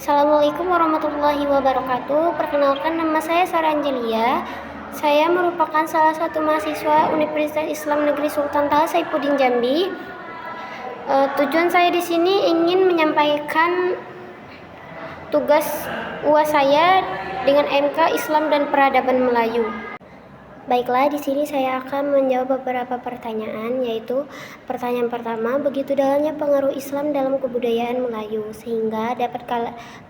Assalamualaikum warahmatullahi wabarakatuh. Perkenalkan, nama saya Sarah Angelia. Saya merupakan salah satu mahasiswa Universitas Islam Negeri Sultan Taha Saifuddin Jambi. Tujuan saya di sini ingin menyampaikan tugas UAS saya dengan MK Islam dan Peradaban Melayu. Baiklah, di sini saya akan menjawab beberapa pertanyaan, yaitu pertanyaan pertama, begitu dalamnya pengaruh Islam dalam kebudayaan Melayu sehingga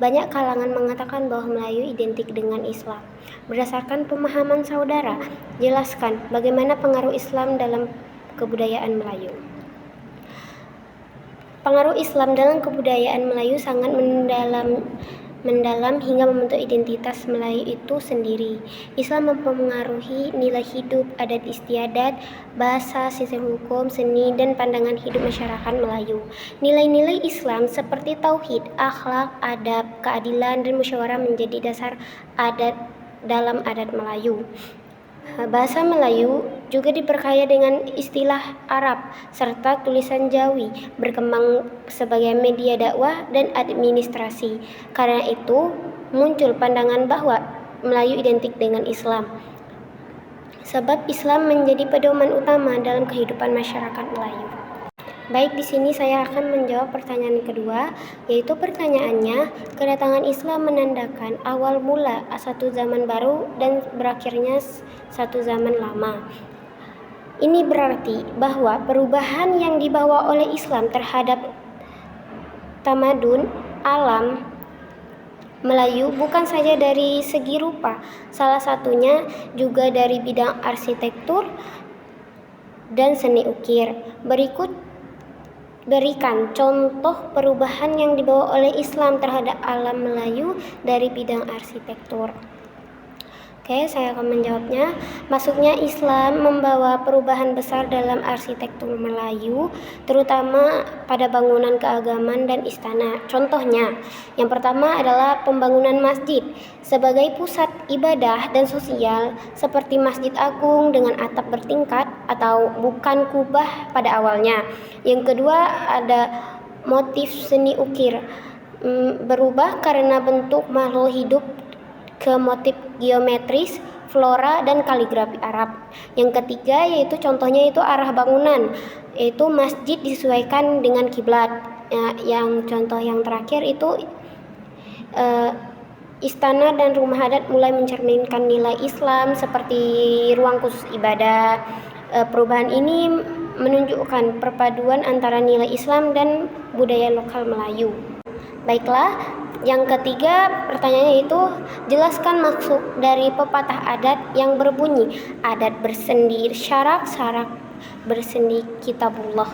banyak kalangan mengatakan bahwa Melayu identik dengan Islam. Berdasarkan pemahaman saudara, jelaskan bagaimana pengaruh Islam dalam kebudayaan Melayu. Pengaruh Islam dalam kebudayaan Melayu sangat mendalam hingga membentuk identitas Melayu itu sendiri. Islam mempengaruhi nilai hidup, adat istiadat, bahasa, sistem hukum, seni, dan pandangan hidup masyarakat Melayu. Nilai-nilai Islam seperti tauhid, akhlak, adab, keadilan, dan musyawarah menjadi dasar dalam adat Melayu. Bahasa Melayu juga diperkaya dengan istilah Arab serta tulisan Jawi, berkembang sebagai media dakwah dan administrasi. Karena itu, muncul pandangan bahwa Melayu identik dengan Islam. Sebab Islam menjadi pedoman utama dalam kehidupan masyarakat Melayu. Baik, di sini saya akan menjawab pertanyaan kedua, yaitu pertanyaannya, kedatangan Islam menandakan awal mula satu zaman baru dan berakhirnya satu zaman lama. Ini berarti bahwa perubahan yang dibawa oleh Islam terhadap tamadun alam Melayu bukan saja dari segi rupa, salah satunya juga dari bidang arsitektur dan seni ukir. Berikan contoh perubahan yang dibawa oleh Islam terhadap alam Melayu dari bidang arsitektur. Oke, saya akan menjawabnya. Masuknya Islam membawa perubahan besar dalam arsitektur Melayu, terutama pada bangunan keagamaan dan istana. Contohnya, yang pertama adalah pembangunan masjid sebagai pusat ibadah dan sosial, seperti Masjid Agung dengan atap bertingkat atau bukan kubah pada awalnya. Yang kedua ada motif seni ukir, berubah karena bentuk makhluk hidup ke motif geometris, flora, dan kaligrafi Arab. Yang ketiga yaitu contohnya itu arah bangunan, yaitu masjid disesuaikan dengan kiblat. Yang contoh yang terakhir itu istana dan rumah adat mulai mencerminkan nilai Islam seperti ruang khusus ibadah. Perubahan ini menunjukkan perpaduan antara nilai Islam dan budaya lokal Melayu. Baiklah, yang ketiga pertanyaannya itu, jelaskan maksud dari pepatah adat yang berbunyi adat bersendi syarak, syarak bersendi kitabullah.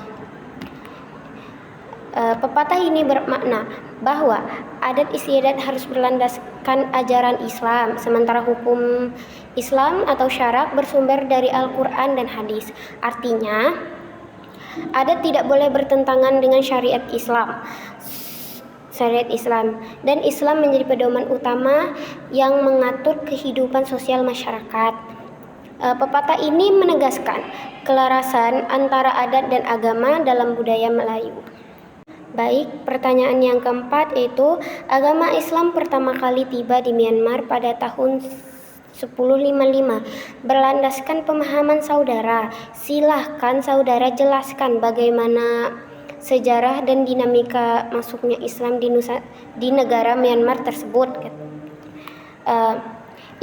Pepatah ini bermakna bahwa adat istiadat harus berlandaskan ajaran Islam, sementara hukum Islam atau syarak bersumber dari Al-Quran dan hadis. Artinya, adat tidak boleh bertentangan dengan syariat Islam, dan Islam menjadi pedoman utama yang mengatur kehidupan sosial masyarakat. Pepatah ini menegaskan kelarasan antara adat dan agama dalam budaya Melayu. Baik, pertanyaan yang keempat yaitu, agama Islam pertama kali tiba di Myanmar pada tahun 1055. Berlandaskan pemahaman saudara, silahkan saudara jelaskan bagaimana sejarah dan dinamika masuknya Islam di negara Myanmar tersebut.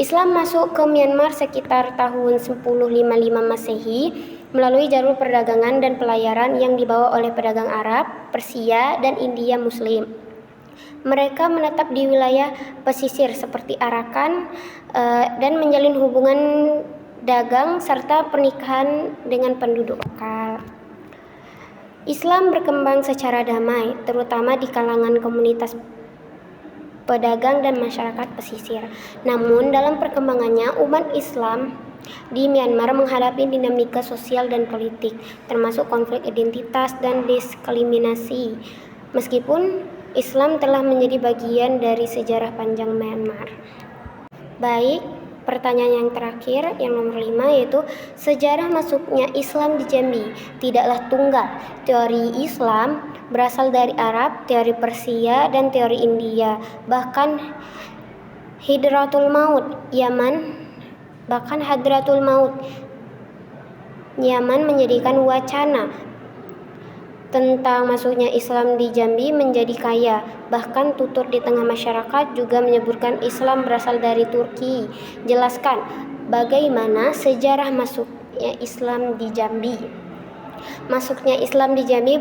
Islam masuk ke Myanmar sekitar tahun 1055 Masehi melalui jalur perdagangan dan pelayaran yang dibawa oleh pedagang Arab, Persia, dan India Muslim. Mereka menetap di wilayah pesisir seperti Arakan dan menjalin hubungan dagang serta pernikahan dengan penduduk lokal. Islam berkembang secara damai, terutama di kalangan komunitas pedagang dan masyarakat pesisir. Namun, dalam perkembangannya, umat Islam di Myanmar menghadapi dinamika sosial dan politik, termasuk konflik identitas dan diskriminasi. Meskipun Islam telah menjadi bagian dari sejarah panjang Myanmar. Baik, pertanyaan yang terakhir, yang nomor 5, yaitu sejarah masuknya Islam di Jambi tidaklah tunggal. Teori Islam berasal dari Arab, teori Persia, dan teori India. Bahkan Hadratul Maut, Yaman menjadikan wacana tentang masuknya Islam di Jambi menjadi kaya. Bahkan tutur di tengah masyarakat juga menyebutkan Islam berasal dari Turki. Jelaskan bagaimana sejarah masuknya Islam di Jambi. Masuknya Islam di Jambi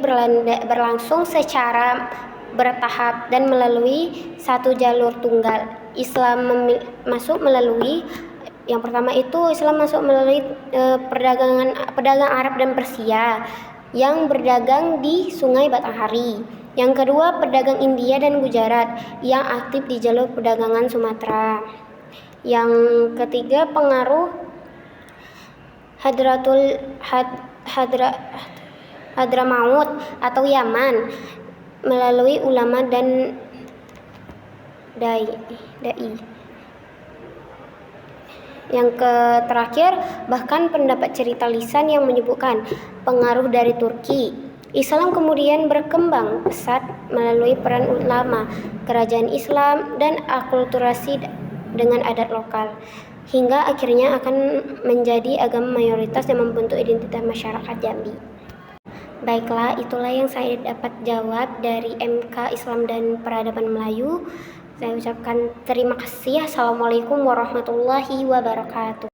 berlangsung secara bertahap dan melalui satu jalur tunggal. Masuk melalui yang pertama itu Islam masuk melalui pedagang Arab dan Persia yang berdagang di Sungai Batanghari. Yang kedua, pedagang India dan Gujarat yang aktif di jalur perdagangan Sumatera. Yang ketiga, pengaruh Hadramaut atau Yaman melalui ulama dan dai. Yang terakhir, bahkan pendapat cerita lisan yang menyebutkan pengaruh dari Turki. Islam kemudian berkembang pesat melalui peran ulama, kerajaan Islam, dan akulturasi dengan adat lokal, hingga akhirnya akan menjadi agama mayoritas yang membentuk identitas masyarakat Jambi. Baiklah, itulah yang saya dapat jawab dari MK Islam dan Peradaban Melayu. Saya ucapkan terima kasih. Assalamualaikum warahmatullahi wabarakatuh.